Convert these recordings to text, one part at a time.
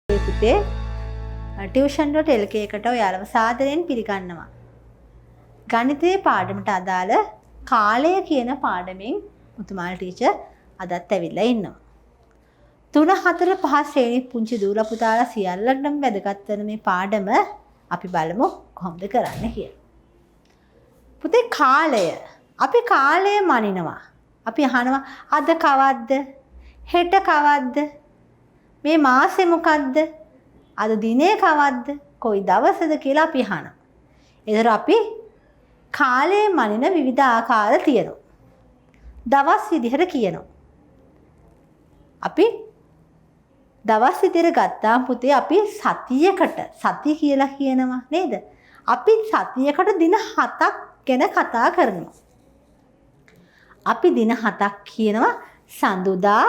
පුතේ ටියුෂන්.lk එකට ඔයාලව සාදරයෙන් පිළිගන්නවා. ගණිතයේ පාඩමට අදාළ කාලය කියන පාඩමෙන් මුතුමාල ටීචර් අදත් ඇවිල්ලා ඉන්නවා. 3 4 5 ශ්‍රේණි පුංචි දූල පුතාලා සියල්ලටම වැදගත් වෙන මේ පාඩම අපි බලමු කොහොමද කරන්න කියලා. පුතේ කාලය අපි කාලය මනිනවා. අපි අහනවා අද කවද්ද? හෙට කවද්ද? මේ මාසේ මොකද්ද? අද දිනේ කවද්ද? කොයි දවසද කියලා අපි අහනවා. ඒතර අපි කාලය මනින විවිධ ආකාර තියෙනවා. දවස් විදිහට කියනවා. අපි දවස් විදිහට ගත්තාම පුතේ අපි සතියකට සති කියලා කියනවා නේද? අපි සතියකට දින 7ක් ගැන කතා කරනවා. අපි දින 7ක් කියනවා සඳුදා,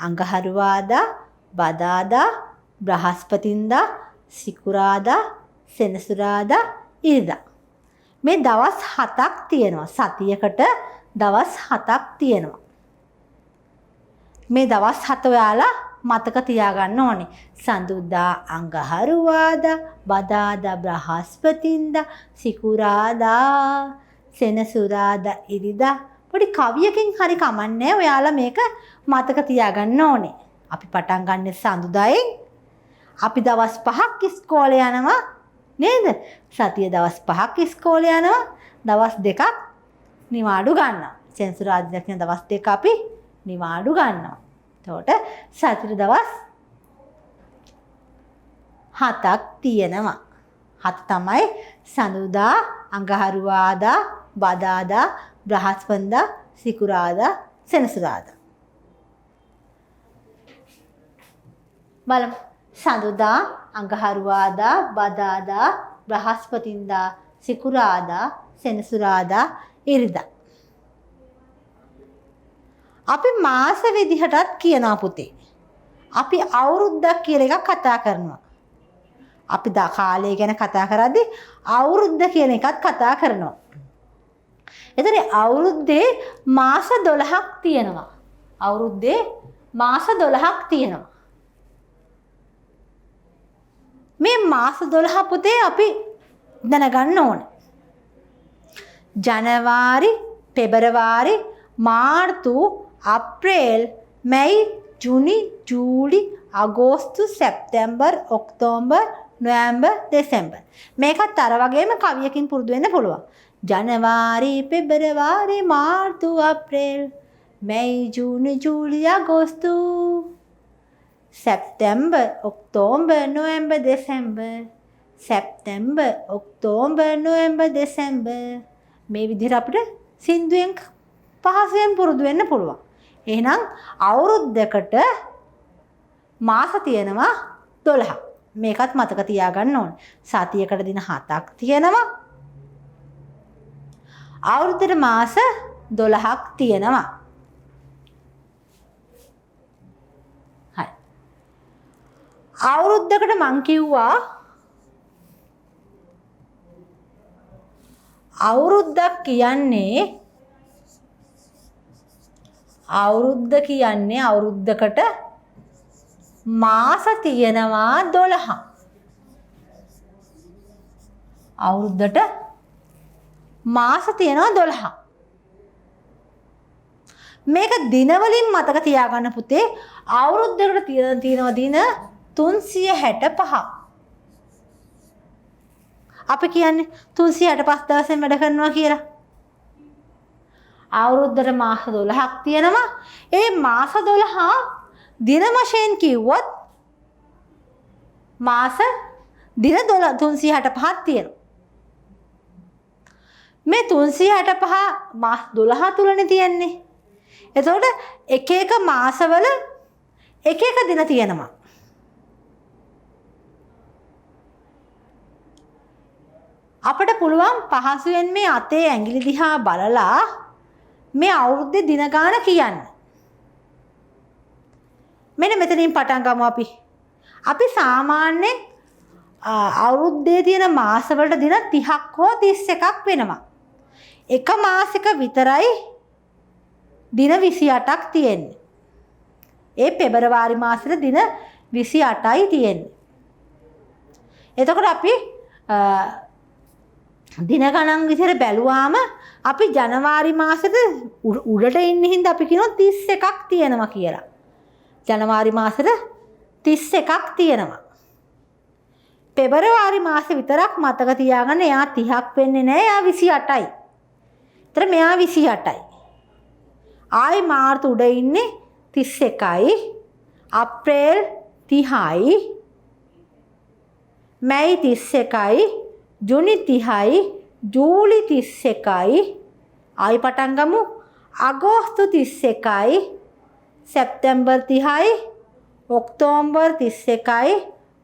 අඟහරුවාදා, බදාදා, බ්‍රහස්පතින්දා, සිකුරාදා, සෙනසුරාදා, ඉරිදා. මේ දවස් 7ක් තියෙනවා. සතියකට දවස් 7ක් තියෙනවා. මේ දවස් 7 ඔයාලා මතක තියාගන්න ඕනේ. සඳුදා, අඟහරුවාදා, බදාදා, බ්‍රහස්පතින්දා, සිකුරාදා, සෙනසුරාදා, ඉරිදා. පොඩි කවියකින් හරි කමන්නේ ඔයාලා මේක මතක තියාගන්න ඕනේ. අපි පටන් ගන්න සඳුදායෙන්. අපි දවස් 5ක් ඉස්කෝලේ යනවා නේද? සතිය දවස් 5ක් ඉස්කෝලේ යනවා. දවස් 2ක් නිවාඩු ගන්නවා. සෙනසුරාදා කියන දවස් 2 අපි නිවාඩු ගන්නවා. එතකොට සතියේ දවස් 7ක් තියෙනවා. 7 තමයි සඳුදා, අඟහරුවාදා, බදාදා, බ්‍රහස්පතින්දා, සිකුරාදා, සෙනසුරාදා. බලමු. සඳුදා, අඟහරුවාදා, බදාදා, බ්‍රහස්පතින්දා, සිකුරාදා, සෙනසුරාදා, ඉරිදා. අපි මාස විදිහටත් කියනවා පුතේ. අපි අවුරුද්දක් කියලා එකක් කතා කරනවා. අපි කාලය ගැන කතා කරද්දී අවුරුද්ද කියන එකත් කතා කරනවා. එතන අවුරුද්දේ මාස 12ක් තියෙනවා. අවුරුද්දේ මාස 12ක් තියෙනවා. මේ මාස 12 පුතේ අපි දැනගන්න ඕනේ. ජනවාරි, පෙබරවාරි, මාර්තු, අප්‍රේල්, මැයි, ජුනි, ජූලි, අගෝස්තු, සැප්තැම්බර්, ඔක්තෝබර්, නොවැම්බර්, දෙසැම්බර්. මේකත් අර වගේම කවියකින් පුරුදු වෙන්න පුළුවන්. ජනවාරි, පෙබරවාරි, මාර්තු, අප්‍රේල්, මැයි, ජූනි, ජූලි, අගෝස්තු, සැප්තැම්බර්, ඔක්තෝබර්, නොවැම්බර්, දෙසැම්බර්. සැප්තැම්බර්, ඔක්තෝබර්, නොවැම්බර්, දෙසැම්බර්. මේ විදිහට අපිට සින්දුවෙන් පහසුවෙන් පුරුදු වෙන්න පුළුවන්. එහෙනම් අවුරුද්දකට මාස තියෙනවා 12ක්. මේකත් මතක තියාගන්න ඕනේ. සතියකට දින 7ක් තියෙනවා. අවුරුද්දට මාස 12ක් තියෙනවා. හරි. අවුරුද්දකට මං කිව්වා අවුරුද්දක් කියන්නේ අවුරුද්දකට මාස තියෙනවා 12ක්. අවුරුද්දට මාස තියෙනවා 12ක්. මේක දින වලින් මතක තියාගන්න පුතේ. අවුරුද්දකට තියෙනවා දින 365ක්. අපි කියන්නේ 365 දවසෙන් වැඩ කරනවා කියලා. අවුරුද්දට මාස 12ක් තියෙනවා. ඒ මාස 12 දින වශයෙන් කිව්වොත් මාස දින 365ක් තියෙනවා. මේ 365 මාස 12 තුලනේ තියෙන්නේ. එතකොට එක එක මාසවල එක එක දින තියෙනවා. අපිට පුළුවන් පහසුවෙන් මේ අතේ ඇඟිලි දිහා බලලා මේ අවුරුද්දේ දින ගාන කියන්න. මෙන්න මෙතනින් පටන් ගමු අපි. අපි සාමාන්‍යයෙන් අවුරුද්දේ තියෙන මාසවලට දින 30ක් හෝ 31ක් වෙනවා. එක මාසෙක විතරයි දින 28ක් තියෙන්නේ. ඒ පෙබරවාරි මාසෙට දින 28යි තියෙන්නේ. එතකොට අපි දින ගණන් විතර බැලුවාම අපි ජනවාරි මාසෙට උඩට ඉන්න හින්දා අපි කියනවා 31ක් තියෙනවා කියලා. ජනවාරි මාසෙට 31ක් තියෙනවා. පෙබරවාරි මාසේ විතරක් මතක තියාගන්න එයා 30ක් වෙන්නේ නැහැ. එයා 28යි. ඒතර මෙයා 28යි. ආයි මාර්තු උඩ ඉන්නේ 31යි. අප්‍රේල් 30යි. මැයි 31යි. ජුනි 30යි. ජූලි 31යි. ආයි පටන් ගමු. අගෝස්තු 31යි. සැප්තැම්බර් 30යි. ඔක්තෝබර් 31යි.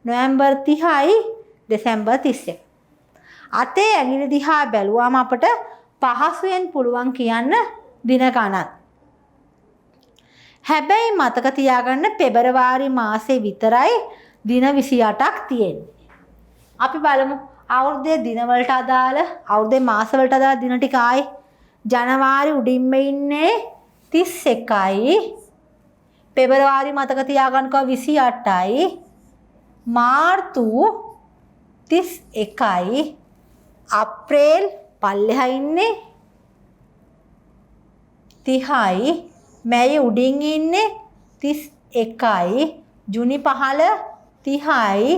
නොවැම්බර් 30යි. දෙසැම්බර් 31. අතේ ඇඟිලි දිහා බැලුවාම අපට පහසුවෙන් පුළුවන් කියන්න දින ගණන්. හැබැයි මතක තියාගන්න පෙබරවාරි මාසේ විතරයි දින 28ක් තියෙන්නේ. අපි බලමු අවුරුද්දේ දිනවලට අදාළ අවුරුද්දේ මාසවලට අදාළ දින ටික ආයි. ජනවාරි උඩින්ම ඉන්නේ 31යි. පෙබරවාරි මතක තියාගන්නකෝ 28යි. මාර්තු 31යි. අප්‍රේල් පල්ලෙහා ඉන්නේ 30යි. මැයි උඩින් ඉන්නේ 31යි. ජුනි 30යි.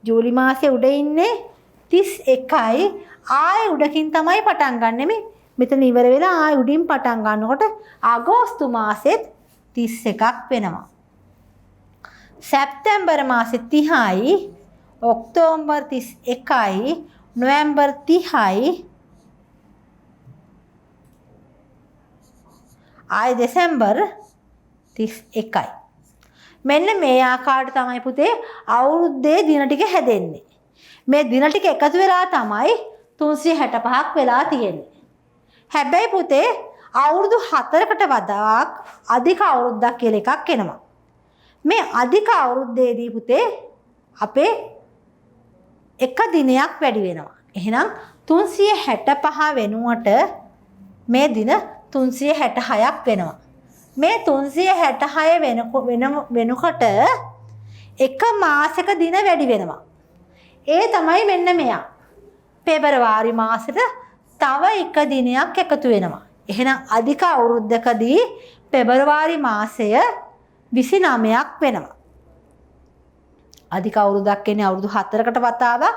ජූලි මාසේ උඩ ඉන්නේ 31යි. ආයෙ උඩකින් තමයි පටන් ගන්නෙ මේ. මෙතන ඉවර වෙලා ආයෙ උඩින් පටන් ගන්නකොට අගෝස්තු මාසෙත් 31ක් වෙනවා. සැප්තැම්බර් මාසේ 30යි. ඔක්තෝබර් 31යි. නොවැම්බර් 30යි. ආයෙ දෙසැම්බර් 31යි. මෙන්න මේ ආකාරයට තමයි පුතේ අවුරුද්දේ දින ටික හැදෙන්නේ. මේ දින ටික එකතු වෙලා තමයි 365ක් වෙලා තියෙන්නේ. හැබැයි පුතේ අවුරුදු 4කට වඩා අධික අවුරුද්දක් කියලා එකක් එනවා. මේ අධික අවුරුද්දේදී පුතේ අපේ එක දිනයක් වැඩි වෙනවා. එහෙනම් 365 වෙනුවට මේ දින 366ක් වෙනවා. මේ 366 වෙනකොට එක මාසෙක දින වැඩි වෙනවා. ඒ තමයි මෙන්න මෙයා. පෙබරවාරි මාසෙට තව එක දිනයක් එකතු වෙනවා. එහෙනම් අධික අවුරුද්දකදී පෙබරවාරි මාසය 29ක් වෙනවා. අධික අවුරුද්දක් කියන්නේ අවුරුදු 4කට වතාවක්.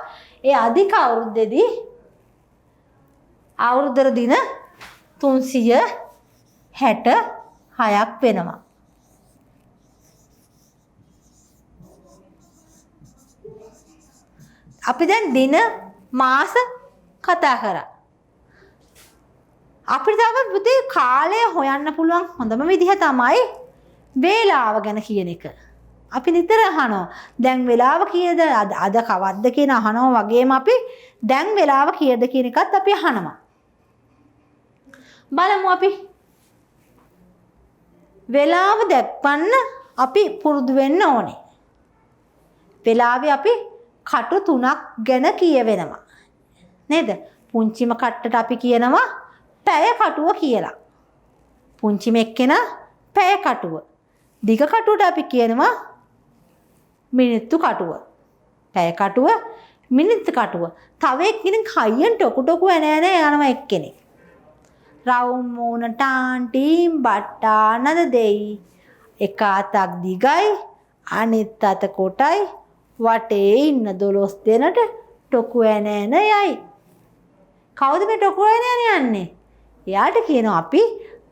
ඒ අධික අවුරුද්දේදී අවුරුද්දර දින 366ක් වෙනවා. අපි දැන් දින මාස කතා කරා. අපිට තව පුතේ කාලය හොයන්න පුළුවන් හොඳම විදිහ තමයි වේලාව ගැන කියන එක. අපි නිතර අහනවා දැන් වෙලාව කීයද අද කවද්ද කියන අහනවා වගේම අපි දැන් වෙලාව කීයද කියන එකත් අපි අහනවා. බලමු අපි වෙලාව දක්වන්න අපි පුරුදු වෙන්න ඕනේ. වෙලාවේ අපි කටු 3ක් ගැන කියවෙනවා. නේද? පුංචිම කට්ටට අපි කියනවා පැය කටුව කියලා. පුංචිම එක්කෙනා පැය කටුව. දිග කටුවට අපි කියනවා මිනිත්තු කටුව. පැය කටුව, මිනිත්තු කටුව. තව එක්කෙනෙක් හයියෙන් ටොකු ටොකු එන යනවා එක්කෙනෙක්. රවුම් මූණ ටාන්ටීම් බට්ටා නද දෙයි. එක අතක් දිගයි අනිත් අත කොටයි වටේ ඉන්න 12 දෙනට ටොකු එන යයි. කවුද මේ ටොකු එන යන්නේ? එයාට කියනවා අපි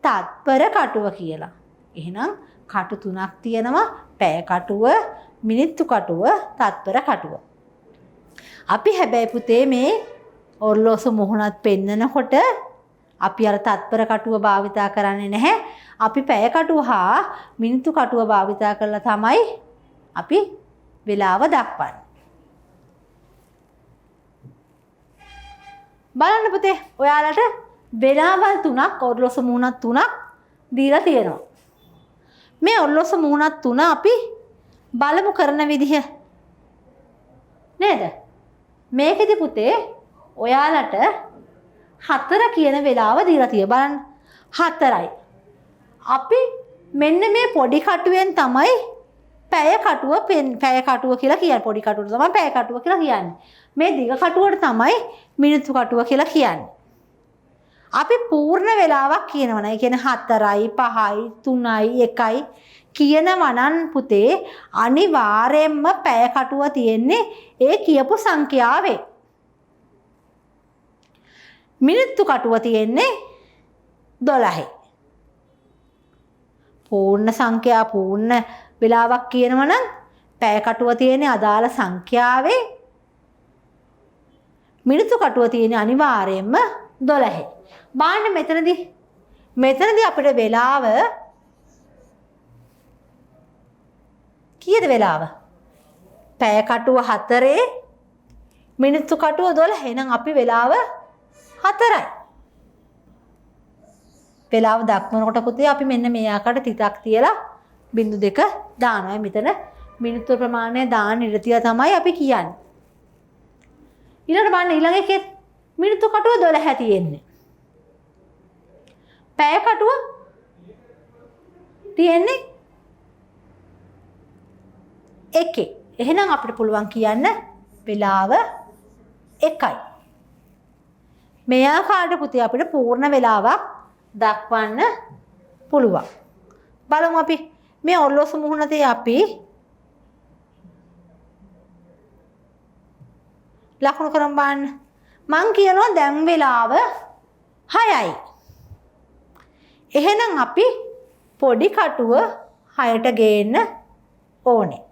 තත්පර කටුව කියලා. එහෙනම් කටු 3ක් තියෙනවා. පැය කටුව, මිනිත්තු කටුව, තත්පර කටුව. අපි හැබැයි පුතේ මේ ඔර්ලෝසු මුහුණත් පෙන්නකොට අපි අර තත්පර කටුව භාවිතා කරන්නේ නැහැ. අපි පැය කටුව හා මිනිත්තු කටුව භාවිතා කරලා තමයි අපි වෙලාව දක්වන්නේ. බලන්න පුතේ ඔයාලට වෙලාවල් 3ක් ඔර්ලෝසු මුහුණත් 3ක් දීලා තියෙනවා. මේ ඔර්ලෝසු මුහුණත් 3 අපි බලමු කරන විදිහ. නේද? මේකෙදි පුතේ ඔයාලට 4 කියන වෙලාව දීලා තියෙනවා. බලන්න 4යි. අපි මෙන්න මේ පොඩි කටුවෙන් තමයි පැය කටුව කියලා කියන්නේ. පොඩි කටුවට තමයි පැය කටුව කියලා කියන්නේ. මේ දිග කටුවට තමයි මිනිත්තු කටුව කියලා කියන්නේ. අපි පූර්ණ වේලාවක් කියනවා නේ. ඒ කියන්නේ 4යි 5යි 3යි 1යි කියනවා නම් පුතේ අනිවාර්යයෙන්ම පැය කටුව තියෙන්නේ ඒ කියපු සංඛ්‍යාවේ. මිනිත්තු කටුව තියෙන්නේ 12යි. පූර්ණ සංඛ්‍යා පූර්ණ වේලාවක් කියනවා නම් පැය කටුව තියෙන්නේ අදාළ සංඛ්‍යාවේ. මිනිත්තු කටුව තියෙන්නේ අනිවාර්යයෙන්ම 12යි. බාන්න මෙතනදී අපිට වේලාව කීයද වේලාව? පැය කටුව 4 මිනිත්තු කටුව 12. එහෙනම් අපි වේලාව 4යි. වේලාව දක්වනකොට පුතේ අපි මෙන්න මේ ආකාරයට තිතක් තියලා බිංදු 2 දානවා. මෙතන මිනිත්තු ප්‍රමාණය දාන්න ඉඩ තියලා තමයි අපි කියන්නේ. ඊළඟට බලන්න ඊළඟ එකේ මිනිත්තු කටුව 12 තියෙන්නේ. පැය කටුව තියෙන්නේ 1. එහෙනම් අපිට පුළුවන් කියන්න වේලාව 1යි. මේ ආකාරයට පුතේ අපිට පූර්ණ වේලාවක් දක්වන්න පුළුවන්. බලමු අපි මේ ඔරලෝසු මුහුණතේ අපි ලකුණු කරන් බලන්න. මං කියනවා දැන් වේලාව 6යි. එහෙනම් අපි පොඩි කටුව 6ට ගේන්න ඕනේ.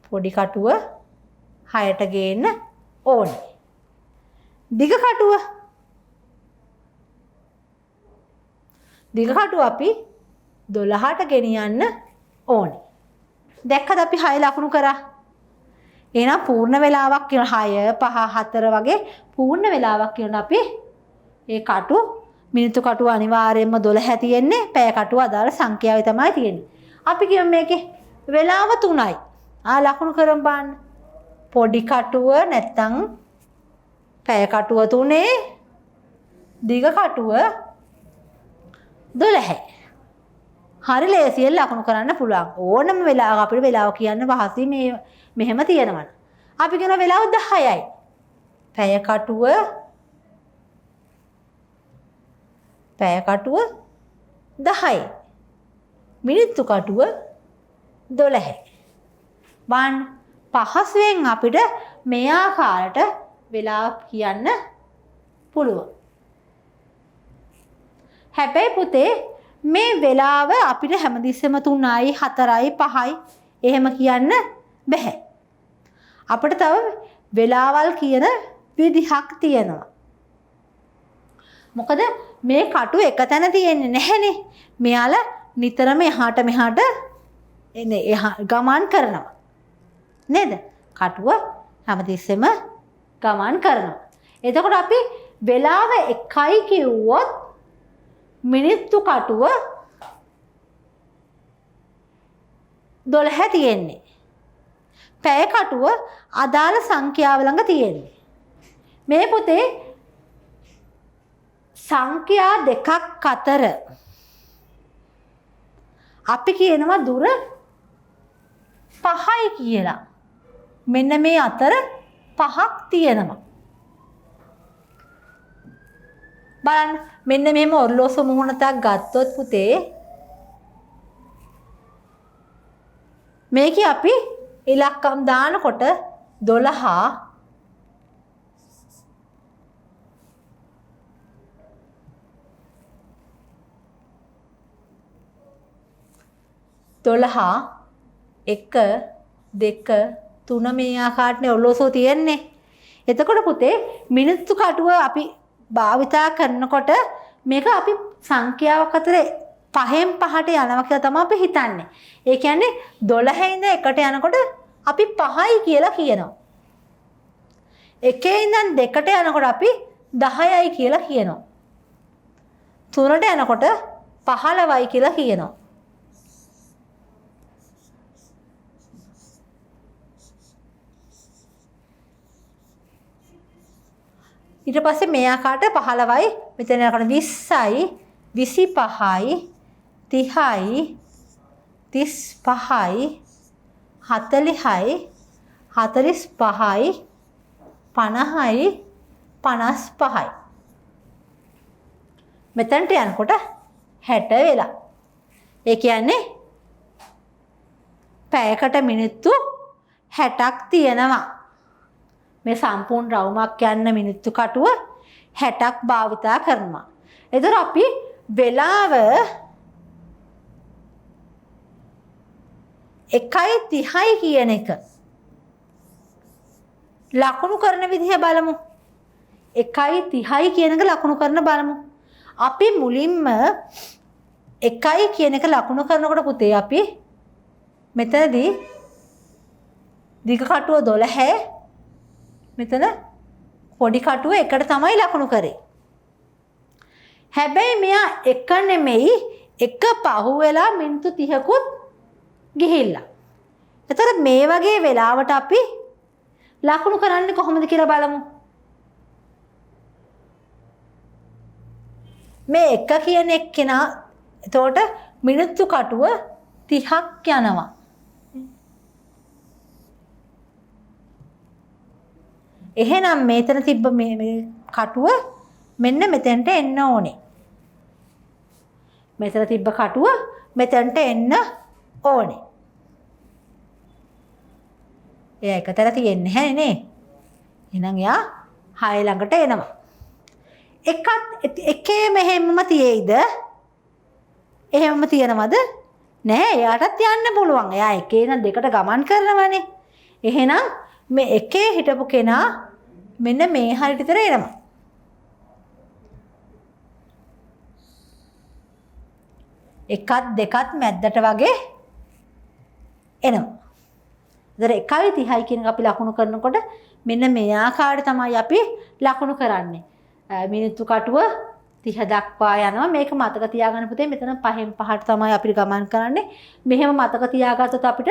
පොඩි කටුව 6ට ගේන්න ඕනේ. දිග කටුව අපි 12ට ගෙනියන්න ඕනේ. දැක්කද අපි 6 ලකුණු කරා. එහෙනම් පූර්ණ වේලාවක් කියන 6 5 4 වගේ පූර්ණ වේලාවක් කියන අපි ඒ කටු මිනිත්තු කටුව අනිවාර්යයෙන්ම 12 තියෙන්නේ. පැය කටුව අදාළ සංඛ්‍යාවේ තමයි තියෙන්නේ. අපි කියමු මේකේ වේලාව 3යි. ලකුණු කරන් බලන්න. පොඩි කටුව නැත්තම් පැය කටුව 3 දිග කටුව 12යි. හරි ලේසියෙන් ලකුණු කරන්න පුළුවන්. ඕනම වෙලාවක අපිට වෙලාව කියන්න පහසුයි මේ මෙහෙම තියෙනවා. අපි කියන වෙලාව 10යි. පැය කටුව 10යි. මිනිත්තු කටුව 12යි. බලන්න පහසුවෙන් අපිට මේ ආකාරයට වෙලාව කියන්න පුළුවන්. හැබැයි පුතේ මේ වෙලාව අපිට හැමතිස්සෙම 3යි 4යි 5යි එහෙම කියන්න බෑ. අපිට තව වෙලාවල් කියන විදිහක් තියෙනවා. මොකද මේ කටු එක තැන තියෙන්නේ නැහැනේ. මෙයාලා නිතරම එහාට මෙහාට ගමන් කරනවා. නේද? කටුව හැමතිස්සෙම ගමන් කරනවා. එතකොට අපි වෙලාව 1යි කිව්වොත් මිනිත්තු කටුව 12 තියෙන්නේ. පැය කටුව අදාළ සංඛ්‍යාව ළඟ තියෙන්නේ. මේ පුතේ සංඛ්‍යා දෙකක් අතර අපි කියනවා දුර 5යි කියලා. මෙන්න මේ අතර 5ක් තියෙනවා. බලන්න මෙන්න මෙහෙම ඔරලෝසු මුහුණතක් ගත්තොත් පුතේ මේකේ අපි ඉලක්කම් දානකොට 12 1 2 3 මේ ආකාරනේ ඔරලෝසුව තියෙන්නේ. එතකොට පුතේ මිනිත්තු කටුව අපි භාවිතා කරනකොට මේක අපි සංඛ්‍යාවක් අතර 5න් 5ට යනවා කියලා තමයි අපි හිතන්නේ. ඒ කියන්නේ 12 ඉඳන් 1ට යනකොට අපි 5යි කියලා කියනවා. 1 ඉඳන් 2ට යනකොට අපි 10යි කියලා කියනවා. 3ට යනකොට 15යි කියලා කියනවා. ඊට පස්සේ මේ ආකාරයට 15යි මෙතන යනකොට 20යි 25යි 30යි 35යි 40යි 45යි 50යි 55යි. මෙතනට යනකොට 60 වෙලා. ඒ කියන්නේ පැයකට මිනිත්තු 60ක් තියෙනවා. මේ සම්පූර්ණ රවුමක් යන්න මිනිත්තු කටුව 60ක් භාවිතා කරනවා. එතකොට අපි වෙලාව 1:30යි කියන එක ලකුණු කරන විදිහ බලමු. 1:30යි කියන එක ලකුණු කරන බලමු. අපි මුලින්ම 1යි කියන එක ලකුණු කරනකොට පුතේ අපි මෙතනදී දිග කටුව 12 මෙතන පොඩි කටුව 1ට තමයි ලකුණු කරේ. හැබැයි මෙයා 1 නෙමෙයි 1 පහු වෙලා මිනිත්තු 30කුත් ගිහිල්ලා. එතකොට මේ වගේ වෙලාවට අපි ලකුණු කරන්නේ කොහොමද කියලා බලමු. මේ 1 කියන එක්කෙනා එතකොට මිනිත්තු කටුව 30ක් යනවා. එහෙනම් මේතන තිබ්බ මේ කටුව මෙන්න මෙතෙන්ට එන්න ඕනේ. මෙතන තිබ්බ කටුව මෙතෙන්ට එන්න ඕනේ. එයා එකතර තියෙන්නේ නැහැ නේ. එහෙනම් එයා 6 ළඟට එනවා. එකේ මෙහෙමම තියේද? එහෙමම තියනවද? නෑ, එයාටත් යන්න පුළුවන්. එයා එකේ නම් දෙකට ගමන් කරනවනේ. එහෙනම් මේ එකේ හිටපු කෙනා මෙන්න මේ හරියට විතර එනවා. එකත් දෙකත් මැද්දට වගේ එනවා. ඒතර 1:30යි කියන එක අපි ලකුණු කරනකොට මෙන්න මේ ආකාරයට තමයි අපි ලකුණු කරන්නේ. මිනිත්තු කටුව 30 දක්වා යනවා. මේක මතක තියාගන්න පුතේ. මෙතන 5න් 5ට තමයි අපිට ගමන් කරන්නේ. මෙහෙම මතක තියාගත්තොත් අපිට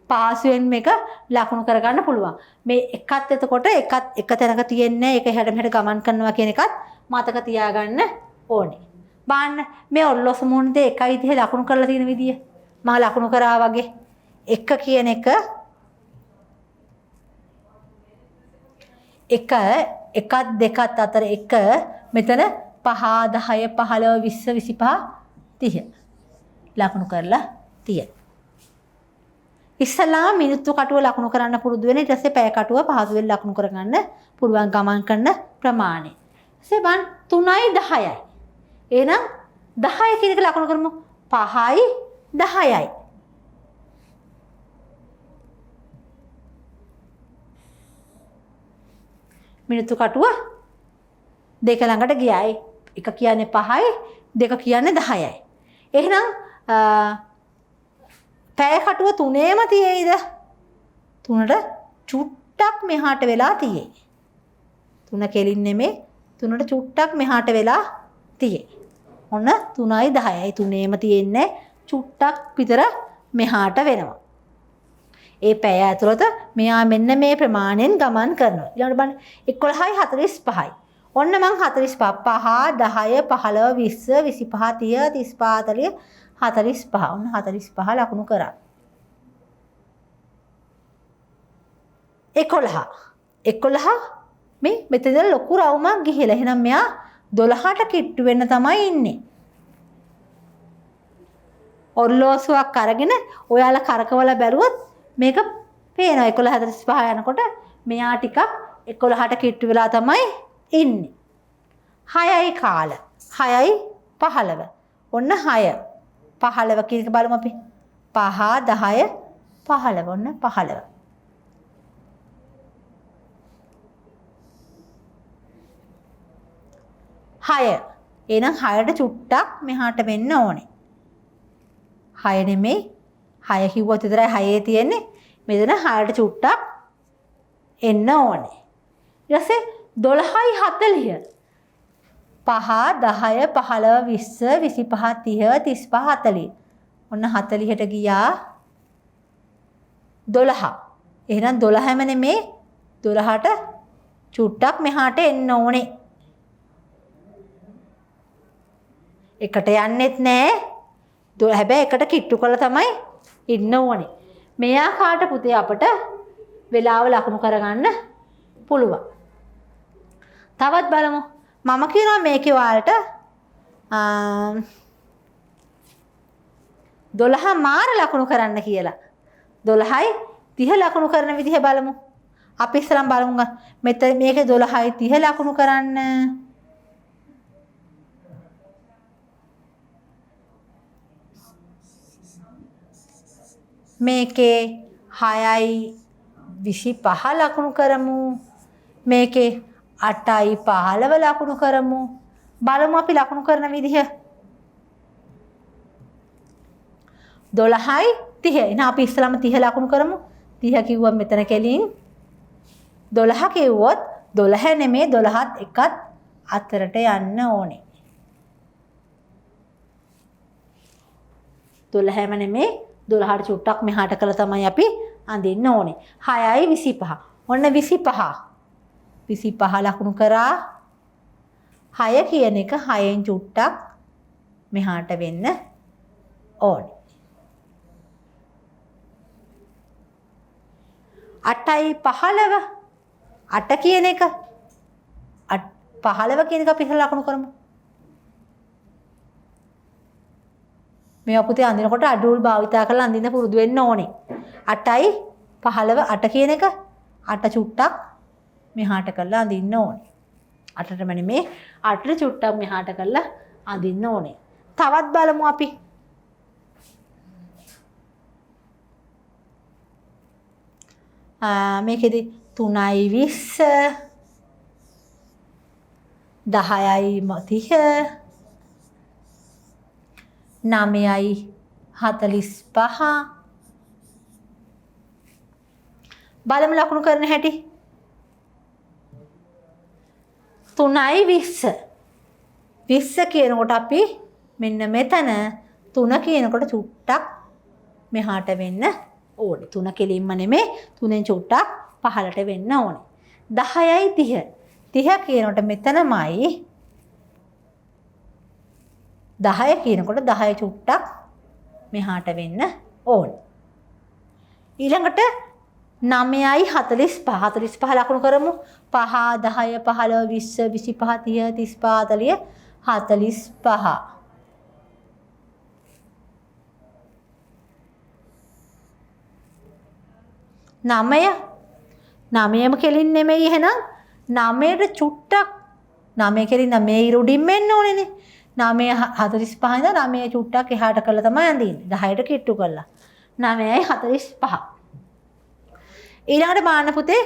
පාසුවෙන් මේක ලකුණු කරගන්න පුළුවන්. මේ එකත් එතකොට එකත් එක තැනක තියෙන්නේ ඒක එහාට මෙහාට ගමන් කරනවා කියන එකත් මතක තියාගන්න ඕනේ. බලන්න මේ ඔරලෝසු මුහුණේ 1:30 ලකුණු කරලා තියෙන විදිය. මම ලකුණු කරා වගේ 1 කියන එක 1 2 අතර 1 මෙතන 5 10 15 20 25 30 ලකුණු කරලා තියෙන. ඉස්සලා මිනිත්තු කටුව ලකුණු කරන්න පුරුදු වෙන ඊට පස්සේ පැය කටුව පහසුවෙන් ලකුණු කරගන්න පුළුවන් ගමන් කරන ප්‍රමාණය. ඊසේ බන් 3යි 10යි. එහෙනම් 10 කියන එක ලකුණු කරමු. 5යි 10යි. මිනිත්තු කටුව දෙක ළඟට ගියායි. එක කියන්නේ 5යි, දෙක කියන්නේ 10යි. එහෙනම් පැය කටුව 3ේම තියෙයිද? 3ට චුට්ටක් මෙහාට වෙලා තියෙයි. 3 කෙලින් නෙමේ 3ට චුට්ටක් මෙහාට වෙලා තියෙයි. ඔන්න 3යි 10යි 3ේම තියෙන්නේ චුට්ටක් විතර මෙහාට වෙනවා. ඒ පැය ඇතුළත මෙයා මෙන්න මේ ප්‍රමාණයෙන් ගමන් කරනවා. ඊළඟට බලන්න 11යි 45යි. ඔන්න මං 45 5 10 15 20 25 30 35 40 45. ඔන්න 45 ලකුණු කරා. 11 මේ මෙතන ලොකු රවුමක් ගිහිලා. එහෙනම් මෙයා 12ට කිට්ටු වෙන්න තමයි ඉන්නේ. ඔරලෝසුවක් අරගෙන ඔයාලා කරකවලා බැලුවොත් මේක පේනවා. 11:45 යනකොට මෙයා ටිකක් 11ට කිට්ටු වෙලා තමයි ඉන්නේ. 6යි කාල 6යි 15. ඔන්න 6 15 කියන එක බලමු අපි. 5 10 15. ඔන්න 15. එහෙනම් 6ට චුට්ටක් මෙහාට වෙන්න ඕනේ. 6 නෙමෙයි 6 කිව්වොත් විතරයි 6 තියෙන්නේ. මෙතන 6ට චුට්ටක් එන්න ඕනේ. ඊට පස්සේ 12යි 40. 5 10 15 20 25 30 35 40. ඔන්න 40ට ගියා 12. එහෙනම් 12ම නෙමේ 12ට චුට්ටක් මෙහාට එන්න ඕනේ. එකට යන්නෙත් නෑ හැබැයි එකට කිට්ටු කරලා තමයි ඉන්න ඕනේ. මේ ආකාරයට පුතේ අපට වේලාව ලකුණු කරගන්න පුළුවන්. තවත් බලමු. මම කියනවා මේකේ ඔයාලට 12 මාර ලකුණු කරන්න කියලා. 12යි 30 ලකුණු කරන විදිහ බලමු. අපි ඉස්සරම් බලමු. මෙතන මේකේ 12යි 30 ලකුණු කරන්න. මේකේ 6යි 25 ලකුණු කරමු. මේකේ 8යි 15 ලකුණු කරමු. බලමු අපි ලකුණු කරන විදිහ. 12යි 30. එහෙනම් අපි ඉස්සලම 30 ලකුණු කරමු. 30 කිව්වම මෙතන කෙලින් 12 කිව්වොත් 12 නෙමේ 12ත් එකත් අතරට යන්න ඕනේ. 12ම නෙමේ 12ට චුට්ටක් මෙහාට කළා තමයි අපි අඳින්න ඕනේ. 6යි 25. ඔන්න 25. 25 ලකුණු කරා. 6 කියන එක 6න් චුට්ටක් මෙහාට වෙන්න ඕනේ. 8යි 15. 8 කියන එක 15 කියන එක අපි ලකුණු කරමු. මේ අපුතේ අඳිනකොට අඩුල් භාවිතා කරලා අඳින්න පුරුදු වෙන්න ඕනේ. 8යි 15 8 කියන එක 8 චුට්ටක් මෙහාට කරලා අඳින්න ඕනේ. 8ටම නෙමේ 8ට චුට්ටක් මෙහාට කරලා අඳින්න ඕනේ. තවත් බලමු අපි. මේකෙදි 3යි 20 10යි 30 9යි 45 බලමු ලකුණු කරන හැටි. 3යි 20 20 කියනකොට අපි මෙන්න මෙතන 3 කියනකොට චුට්ටක් මෙහාට වෙන්න ඕනේ. 3 කෙලින්ම නෙමේ 3න් චුට්ටක් පහළට වෙන්න ඕනේ. 10යි 30 30 කියනකොට මෙතනමයි 10 කියනකොට 10 චුට්ටක් මෙහාට වෙන්න ඕනේ. ඊළඟට 9යි 45 45 ලකුණු කරමු. 5 10 15 20 25 30 35 40 45 9ම කෙලින් නෙමෙයි එහෙනම් 9ට චුට්ටක් 9 කෙලින් මේ ඉරුඩින් මෙන්න ඕනේනේ. 9 45 ඉඳලා 9 චුට්ටක් එහාට කරලා තමයි අඳින්නේ. 10ට කිට්ටු කරලා. 9යි 45. ඊළඟට බලන්න පුතේ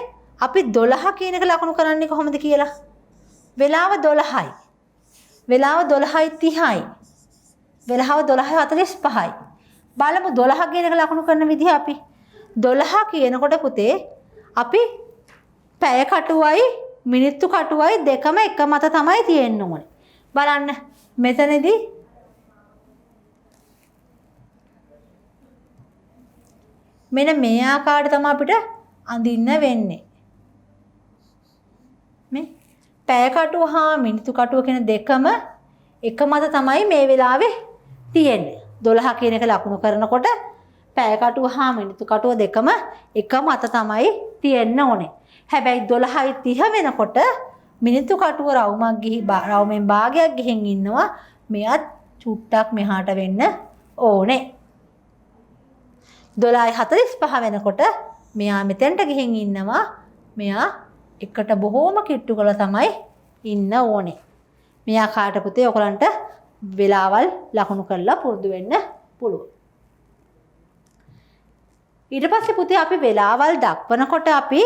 අපි 12 කියන එක ලකුණු කරන්නේ කොහොමද කියලා. වෙලාව 12යි. වෙලාව 12යි 30යි. වෙලාව 12යි 45යි. බලමු 12 කියන එක ලකුණු කරන විදිහ අපි. 12 කියනකොට පුතේ අපි පැය කටුවයි මිනිත්තු කටුවයි දෙකම එක මත තමයි තියෙන්න ඕනේ. බලන්න මෙතනදී මෙන්න මේ ආකාරයට තමයි අපිට අඳින්න වෙන්නේ. මේ පැය කටුව හා මිනිත්තු කටුව කියන දෙකම එක මත තමයි මේ වෙලාවේ තියෙන්නේ. 12 කියන එක ලකුණු කරනකොට පැය කටුව හා මිනිත්තු කටුව දෙකම එක මත තමයි තියෙන්න ඕනේ. හැබැයි 12යි 30 වෙනකොට මිනිත්තු කටුව රවුමෙන් භාගයක් ගිහින් ඉන්නවා. මෙයත් චුට්ටක් මෙහාට වෙන්න ඕනේ. 12යි 45 වෙනකොට මෙයා මෙතෙන්ට ගිහින් ඉන්නවා. මෙයා එකට බොහෝම කිට්ටු කරලා තමයි ඉන්න ඕනේ. මෙයා කාට පුතේ ඔයගලන්ට වෙලාවල් ලකුණු කරලා පුරුදු වෙන්න පුළුවන්. ඊට පස්සේ පුතේ අපි වෙලාවල් දක්වනකොට අපි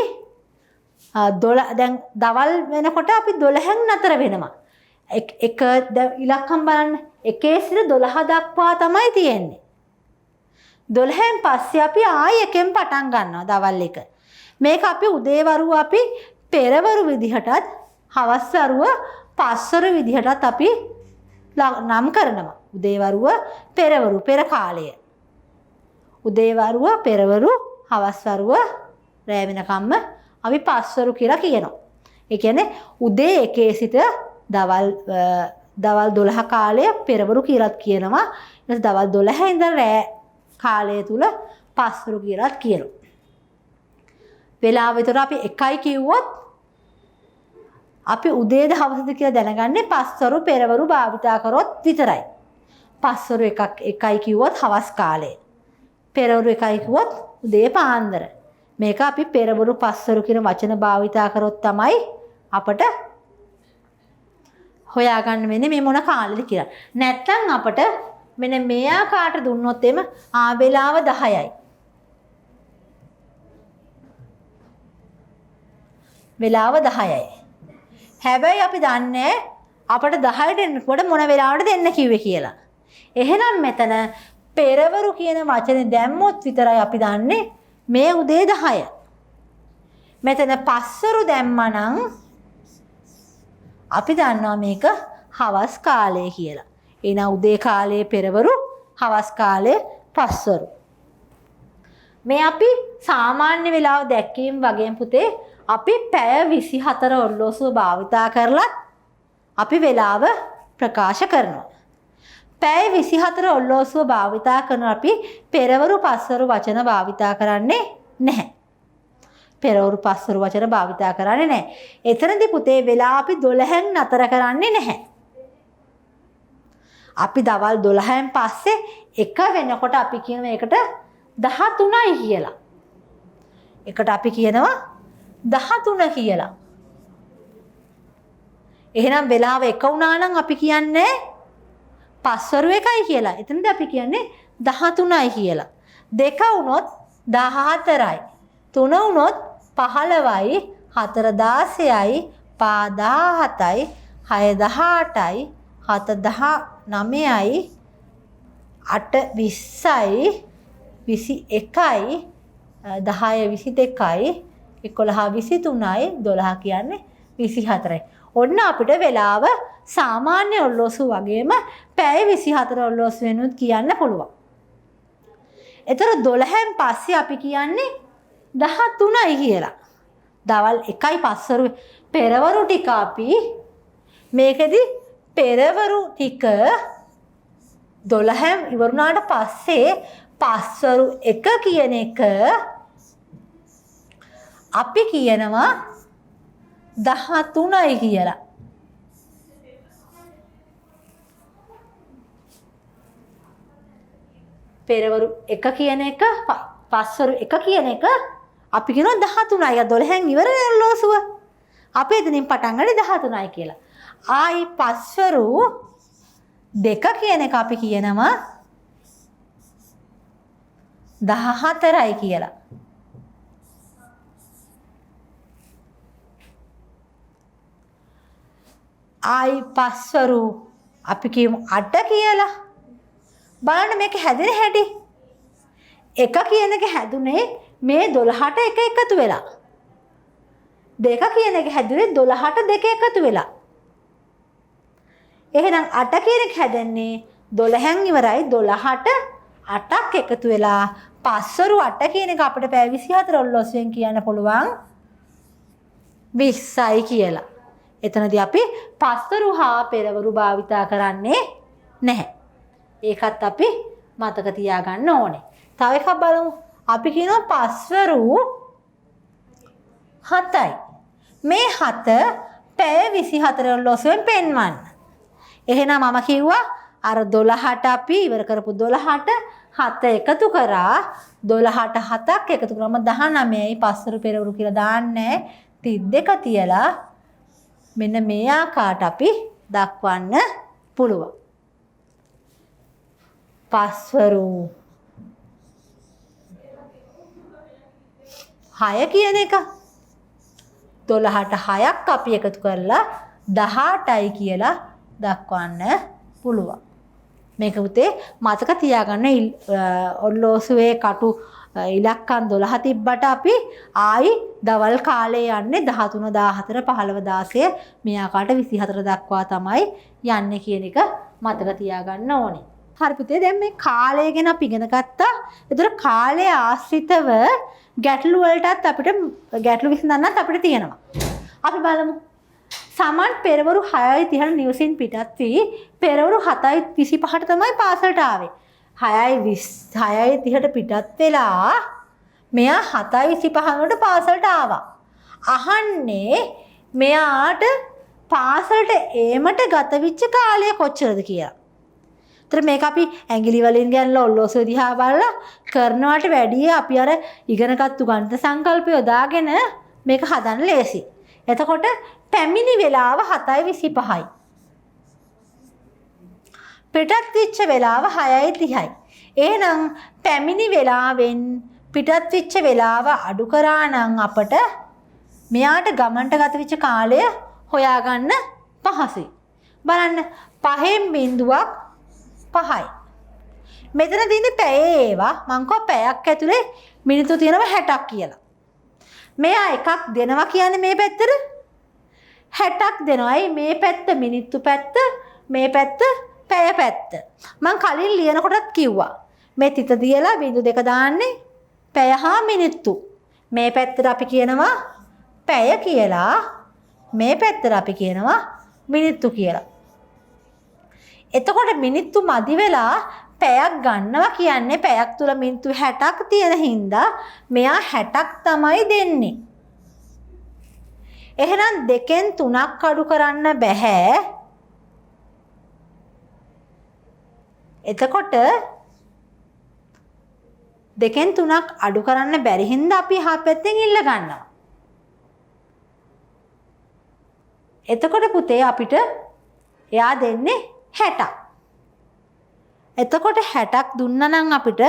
දැන් දවල් වෙනකොට අපි 12න් නතර වෙනවා. එක ඉලක්කම් බලන්න 1 සිට 12 දක්වා තමයි තියෙන්නේ. 12න් පස්සේ අපි ආයෙ එකෙන් පටන් ගන්නවා දවල් එක. මේක අපි උදේවරුව අපි පෙරවරු විදිහටත් හවස් වරුව පස්වරු විදිහටත් අපි නම් කරනවා. උදේවරුව පෙරවරු පෙර කාලය. උදේවරුව පෙරවරු හවස් වරුව රැ වෙනකම්ම අපි පස්වරු කියලා කියනවා. ඒ කියන්නේ උදේ 1 සිට දවල් දවල් 12 කාලය පෙරවරු කියලාත් කියනවා. ඊට දවල් 12 ඉඳන් රෑ කාලය තුල පස්වරු කියලාත් කියනවා. වෙලාව විතර අපි 1යි කිව්වොත් අපි උදේද හවසද කියලා දැනගන්නේ පස්වරු පෙරවරු භාවිතා කරොත් විතරයි. පස්වරු 1යි කිව්වොත් හවස් කාලය. පෙරවරු 1යි කිව්වොත් උදේ පාන්දර. මේක අපි පෙරවරු පස්වරු කියන වචන භාවිතා කරොත් තමයි අපට හොයාගන්න වෙන්නේ මේ මොන කාලෙද කියලා. නැත්නම් අපට මෙන්න මේ ආකාරයට දුන්නොත් එම වෙලාව 10යි. වෙලාව 10යි. හැබැයි අපි දන්නේ අපට 10ට එනකොට මොන වෙලාවටද දෙන්න කිව්වේ කියලා. එහෙනම් මෙතන පෙරවරු කියන වචනේ දැම්මොත් විතරයි අපි දන්නේ මේ උදේ 10. මෙතන පස්වරු දැම්මනම් අපි දන්නවා මේක හවස් කාලය කියලා. එහෙනම් උදේ කාලයේ පෙරවරු, හවස් කාලයේ පස්වරු. මේ අපි සාමාන්‍ය වෙලාව දැක්වීම වගේම පුතේ අපි පැය 24 ඔරලෝසුව භාවිතා කරලත් අපි වෙලාව ප්‍රකාශ කරනවා. පැය 24 ඔරලෝසුව භාවිතා කරන අපි පෙරවරු පස්වරු වචන භාවිතා කරන්නේ නැහැ. පෙරවරු පස්වරු වචන භාවිතා කරන්නේ නැහැ. එතනදී පුතේ වෙලාව අපි 12න් නතර කරන්නේ නැහැ. අපි දවල් 12න් පස්සේ එක වෙනකොට අපි කියන එකට 13යි කියලා. එකට අපි කියනවා 13 කියලා. එහෙනම් වෙලාව 1 වුණා නම් අපි කියන්නේ පස්වරු 1යි කියලා. එතනදී අපි කියන්නේ 13යි කියලා. 2 වුණොත් 14යි. 3 වුණොත් 15යි. 4 16යි. 5 17යි. 6 18යි. 7 19යි. 8 20යි. 21යි. 10 22යි. 11 23යි. 12 කියන්නේ 24යි. ඔන්න අපිට වෙලාව සාමාන්‍ය ඔරලෝසුව වගේම පැය 24 ඔරලෝසුව වෙනුත් කියන්න පුළුවන්. ඒතර 12න් පස්සේ අපි කියන්නේ 13යි කියලා. දවල් 1යි පස්වරු පෙරවරු ටික අපි මේකෙදි පෙරවරු ටික 12න් ඉවරුණාට පස්සේ පස්වරු 1 කියන එක අපි කියනවා 13යි කියලා. පෙරවරු 1 කියන එක පස්වරු 1 කියන එක අපි කියනවා 13යි. 12න් ඉවර ඔරලෝසුව. අපි එතනින් පටන් ගන්නේ 13යි කියලා. ආයි පස්වරු 2 කියන එක අපි කියනවා 14යි කියලා. ආයි පස්වරු අපි කියමු 8 කියලා. බලන්න මේක හැදෙන හැටි. 1 කියන එක හැදුනේ මේ 12ට 1 එකතු වෙලා. 2 කියන එක හැදුනේ 12ට 2 එකතු වෙලා. එහෙනම් 8 කියන එක හැදෙන්නේ 12න් ඉවරයි 12ට 8ක් එකතු වෙලා පස්වරු 8 කියන එක අපිට පැය 24 ඔරලෝසුවෙන් කියන්න පුළුවන් 20යි කියලා. එතනදී අපි පස්වරු හා පෙරවරු භාවිතා කරන්නේ නැහැ. ඒකත් අපි මතක තියාගන්න ඕනේ. තව එකක් බලමු. අපි කියනවා පස්වරු 7යි. මේ 7 පැය 24 ඔරලෝසුවෙන් පෙන්වන්න. එහෙනම් මම කිව්වා අර 12ට අපි ඉවර කරපු 12ට 7 එකතු කරා 12ට 7ක් එකතු කරාම 19යි පස්වරු පෙරවරු කියලා දාන්නේ 32 තියලා මෙන්න මේ ආකාරයට අපි දක්වන්න පුළුවන්. පස්වරු 6 කියන එක 12ට 6ක් අපි එකතු කරලා 18යි කියලා දක්වන්න පුළුවන්. මේක උතේ මතක තියාගන්න ඔරලෝසුවේ කටු ඉලක්කම් 12 තිබ්බට අපි ආයි දවල් කාලේ යන්නේ 13 14 15 16 මේ ආකාරයට 24 දක්වා තමයි යන්නේ කියන එක මතක තියාගන්න ඕනේ. හරි පුතේ දැන් මේ කාලය ගැන අපි ඉගෙන ගත්තා. ඒතර කාලය ආශ්‍රිතව ගැටලු වලටත් අපිට ගැටලු විසඳන්නත් අපිට තියෙනවා. අපි බලමු. සමන් පෙරවරු 6:30ට නිවසින් පිටත් වී පෙරවරු 7:25ට තමයි පාසලට ආවේ. 6:30ට පිටත් වෙලා මෙයා 7:25ට පාසලට ආවා. අහන්නේ මෙයාට පාසලට ඒමට ගත වෙච්ච කාලය කොච්චරද කියලා. ඒතර මේක අපි ඇඟිලි වලින් ගන්නලා ඔල්ලෝසුව දිහා බලලා කරනවට වැඩිය අපි අර ඉගෙනගත්තු ගණිත සංකල්පය යොදාගෙන මේක හදන්න ලේසි. එතකොට පැමිණි වෙලාව 7:25යි. පිටත් වෙච්ච වෙලාව 6:30යි. එහෙනම් පැමිණි වෙලාවෙන් පිටත් වෙච්ච වෙලාව අඩු කරා නම් අපට මෙයාට ගමන්ට ගත වෙච්ච කාලය හොයාගන්න පහසුයි. බලන්න 5.5යි. මෙතන තියෙන්නේ පැයේ ඒවා මං කව පැයක් ඇතුලේ මිනිත්තු තියෙනවා 60ක් කියලා. මෙයා එකක් දෙනවා කියන්නේ මේ පැත්තට 60ක් දෙනවායි මේ පැත්ත මිනිත්තු පැත්ත මේ පැත්ත පැය පැත්ත. මං කලින් ලියන කොටත් කිව්වා. මේ තිත දියලා බිංදු දෙක දාන්නේ පැය හා මිනිත්තු. මේ පැත්තට අපි කියනවා පැය කියලා. මේ පැත්තට අපි කියනවා මිනිත්තු කියලා. එතකොට මිනිත්තු මදි වෙලා පැයක් ගන්නවා කියන්නේ පැයක් තුල මිනිත්තු 60ක් තියෙන හින්දා මෙයා 60ක් තමයි දෙන්නේ. එහෙනම් 2න් 3ක් අඩු කරන්න බෑ. එතකොට 2න් 3ක් අඩු කරන්න බැරි හින්දා අපි එහා පැත්තෙන් ඉල්ල ගන්නවා. එතකොට පුතේ අපිට එයා දෙන්නේ 60ක්. එතකොට 60ක් දුන්නා නම් අපිට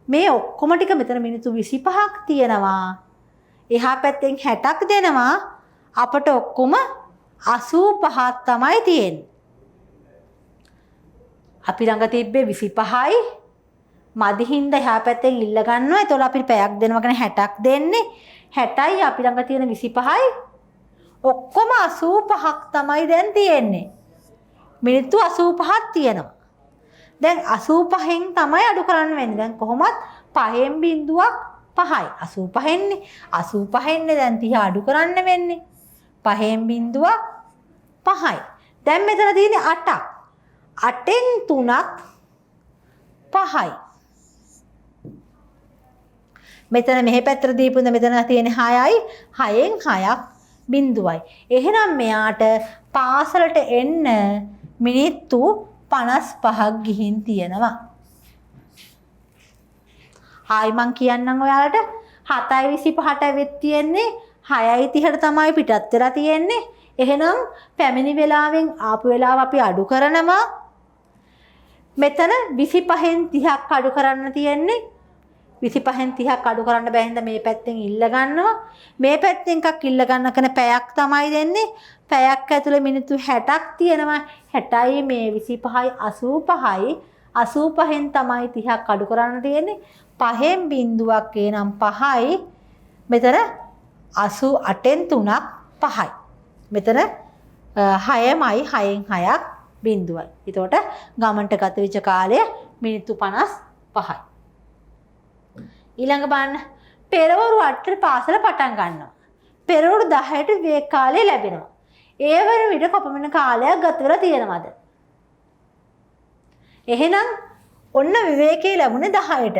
මේ ඔක්කොම ටික මෙතන මිනිත්තු 25ක් තියෙනවා. එහා පැත්තෙන් 60ක් දෙනවා. අපට ඔක්කොම 85ක් තමයි තියෙන්නේ. අපි ළඟ තිබ්බේ 25යි. මදි හින්දා එහා පැත්තෙන් ඉල්ල ගන්නවා. එතකොට අපිට පැයක් දෙනවා කියන්නේ 60ක් දෙන්නේ. 60යි අපි ළඟ තියෙන 25යි. ඔක්කොම 85ක් තමයි දැන් තියෙන්නේ. මිනිත්තු 85ක් තියෙනවා. දැන් 85න් තමයි අඩු කරන්න වෙන්නේ. දැන් කොහොමත් 5න් බිංදුවක් 5යි. 85න්නේ. 85න්නේ දැන් 30 අඩු කරන්න වෙන්නේ. 5න් බිංදුවක් 5යි. දැන් මෙතන තියෙන්නේ 8ක්. 8න් 3ක් 5යි. මෙතන මෙහෙ පැත්තට දීපුද මෙතන තියෙන්නේ 6යි. 6න් 6ක් බිංදුවයි. එහෙනම් මෙයාට පාසලට එන්න මිනිත්තු 55ක් ගිහින් තියෙනවා. ආයි මං කියන්නම් ඔයාලට 7:25ට වෙත් තියෙන්නේ 6:30ට තමයි පිටත් වෙලා තියෙන්නේ. එහෙනම් පැමිණි වෙලාවෙන් ආපු වෙලාව අපි අඩු කරනවා. මෙතන 25න් 30ක් අඩු කරන්න තියෙන්නේ. 25න් 30ක් අඩු කරන්න බැහැ හින්දා මේ පැත්තෙන් ඉල්ල ගන්නවා. මේ පැත්තෙන් එකක් ඉල්ල ගන්න කෙන පැයක් තමයි දෙන්නේ. පැයක් ඇතුලේ මිනිත්තු 60ක් තියෙනවා. 60යි මේ 25යි 85යි. 85න් තමයි 30ක් අඩු කරන්න තියෙන්නේ. 5න් බිංදුවක් එනම් 5යි. මෙතන 88න් 3ක් 5යි. මෙතන 6මයි 6න් 6ක් බිංදුවයි. එතකොට ගමන්ට ගත වෙච්ච කාලය මිනිත්තු 55යි. ඊළඟ බලන්න පෙරවරු 8ට පාසල පටන් ගන්නවා. පෙරවරු 10ට විවේක කාලය ලැබෙනවා. ඒ වන විට කොපමණ කාලයක් ගත වෙලා තියෙනවද? එහෙනම් ඔන්න විවේකයේ ලැබුණේ 10ට.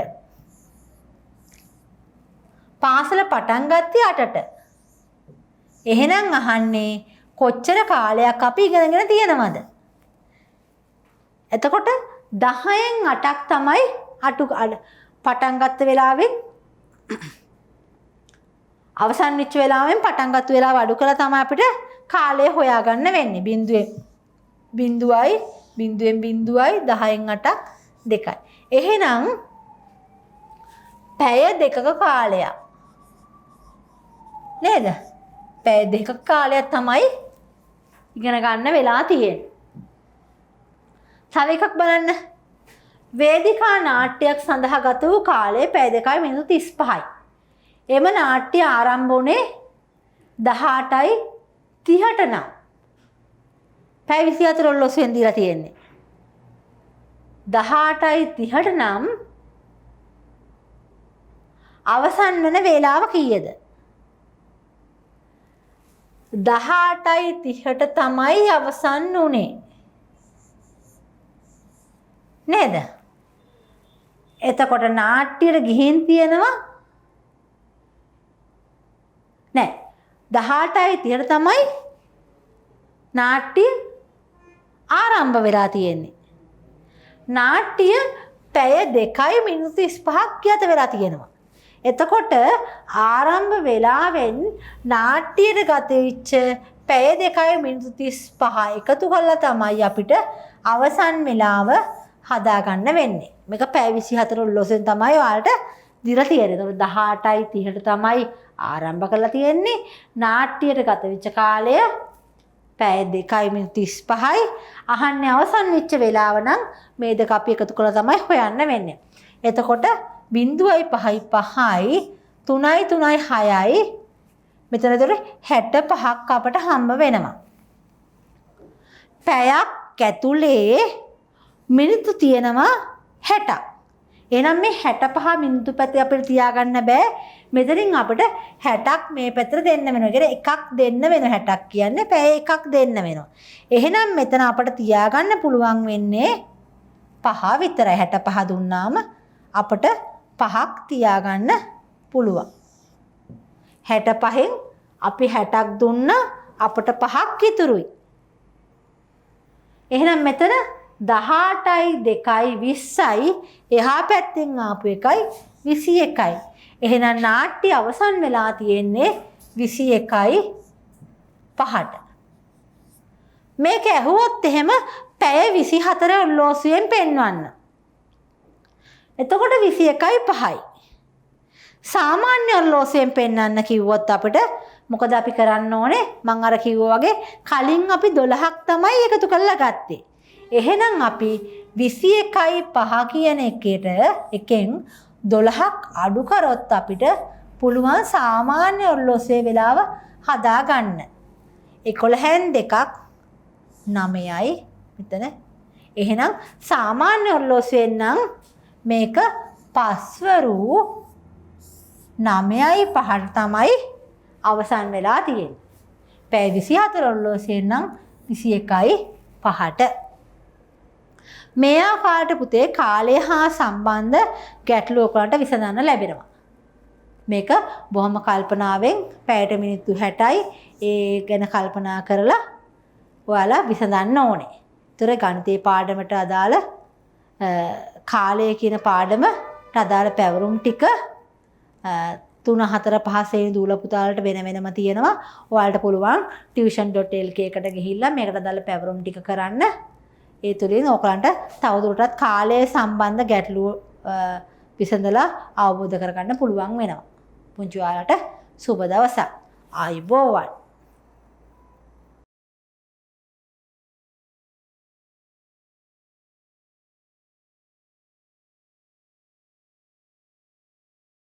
පාසල පටන් ගත්තේ 8ට. එහෙනම් අහන්නේ කොච්චර කාලයක් අපි ඉගෙනගෙන තියෙනවද? එතකොට 10න් 8ක් තමයි පටන් ගත්ත වෙලාවෙන් අවසන් වෙච්ච වෙලාවෙන් පටන් ගත්ත වෙලාව අඩු කරලා තමයි අපිට කාලය හොයාගන්න වෙන්නේ. බිංදුවයි 10න් 8ක් 2යි. එහෙනම් පැය දෙකක කාලයක් නේද? පැය දෙකක කාලයක් තමයි ඉගෙන ගන්න වෙලා තියෙන්නේ. තව එකක් බලන්න. වේදිකා නාට්‍යයක් සඳහා ගත වූ කාලය පැය 2යි මිනිත්තු 35යි. එම නාට්‍ය ආරම්භ වුණේ 18:30ට නම් පැය 24 ඔල්ලෝසුවෙන් දීලා තියෙන්නේ. 18:30ට නම් අවසන් වෙන වේලාව කීයද? 18:30ට තමයි අවසන් වුනේ. නේද? එතකොට නාට්‍යයට ගිහින් තියෙනවා නෑ 18:30ට තමයි නාට්‍ය ආරම්භ වෙලා තියෙන්නේ. නාට්‍ය පැය 2යි මිනිත්තු 35ක් ගත වෙලා තියෙනවා. එතකොට ආරම්භ වෙලාවෙන් නාට්‍යයට ගත වෙච්ච පැය 2යි මිනිත්තු 35 එකතු කරලා තමයි අපිට අවසන් වෙලාව හදාගන්න වෙන්නේ. මේක පැය 24 ඔල්ලෝසෙන් තමයි ඔයාලට දීලා තියෙන්නේ. ඒතකොට 18:30ට තමයි ආරම්භ කරලා තියෙන්නේ. නාට්‍යයට ගත වෙච්ච කාලය පැය 2යි මිනිත්තු 35යි. අහන්නේ අවසන් වෙච්ච වෙලාව නම් මේ දෙක අපි එකතු කරලා තමයි හොයන්න වෙන්නේ. එතකොට 0.5යි 3යි 6යි මෙතන ඒතර 65ක් අපට හම්බ වෙනවා. පැයක් ඇතුලේ මිනිත්තු තියෙනවා 60ක්. එහෙනම් මේ 65 මිනිත්තු පැත්තේ අපිට තියාගන්න බෑ. මෙතනින් අපිට 60ක් මේ පැත්තට දෙන්න වෙනවා. ඒ එකක් දෙන්න වෙනවා 60ක් කියන්නේ පැය එකක් දෙන්න වෙනවා. එහෙනම් මෙතන අපිට තියාගන්න පුළුවන් වෙන්නේ 5 විතරයි. 65 දුන්නාම අපිට 5ක් තියාගන්න පුළුවන්. 65න් අපි 60ක් දුන්නා අපිට 5ක් ඉතුරුයි. එහෙනම් මෙතන 18යි 2යි 20යි එහා පැත්තෙන් ආපු එකයි 21යි. එහෙනම් නාට්‍ය අවසන් වෙලා තියෙන්නේ 21යි 5ට. මේක ඇහුවොත් එහෙම පැය 24 ඔල්ලෝසුවෙන් පෙන්වන්න. එතකොට 21යි 5යි. සාමාන්‍ය ඔල්ලෝසුවෙන් පෙන්වන්න කිව්වොත් අපිට මොකද අපි කරන්න ඕනේ? මම අර කිව්වා වගේ කලින් අපි 12ක් තමයි එකතු කරලා ගත්තේ. එහෙනම් අපි 21යි 5 කියන එකෙන් 12ක් අඩු කරොත් අපිට පුළුවන් සාමාන්‍ය ඔර්ලෝසුවේ වෙලාව හදාගන්න. 11න් 2ක් 9යි මෙතන. එහෙනම් සාමාන්‍ය ඔර්ලෝසුවෙන් නම් මේක පස්වරු 9යි 5ට තමයි අවසන් වෙලා තියෙන්නේ. පැය 24 ඔර්ලෝසුවෙන් නම් 21යි 5ට. මේ ආකාරයට පුතේ කාලය හා සම්බන්ධ ගැටලු ඔයගලන්ට විසඳන්න ලැබෙනවා. මේක බොහොම කල්පනාවෙන් පැයට මිනිත්තු 60යි ඒ ගැන කල්පනා කරලා ඔයාලා විසඳන්න ඕනේ. ඒතර ගණිතේ පාඩමට අදාළ කාලය කියන පාඩමට අදාළ පැවරුම් ටික 3 4 5 ශ්‍රේණි දූල පුතාලට වෙන වෙනම තියෙනවා. ඔයාලට පුළුවන් tuition.lk එකට ගිහිල්ලා මේකට අදාළ පැවරුම් ටික කරන්න. ඒ තුලින් ඔයගලන්ට තවදුරටත් කාලය සම්බන්ධ ගැටලු විසඳලා අවබෝධ කරගන්න පුළුවන් වෙනවා. පුංචි ඔයාලට සුබ දවසක්. ආයුබෝවන්.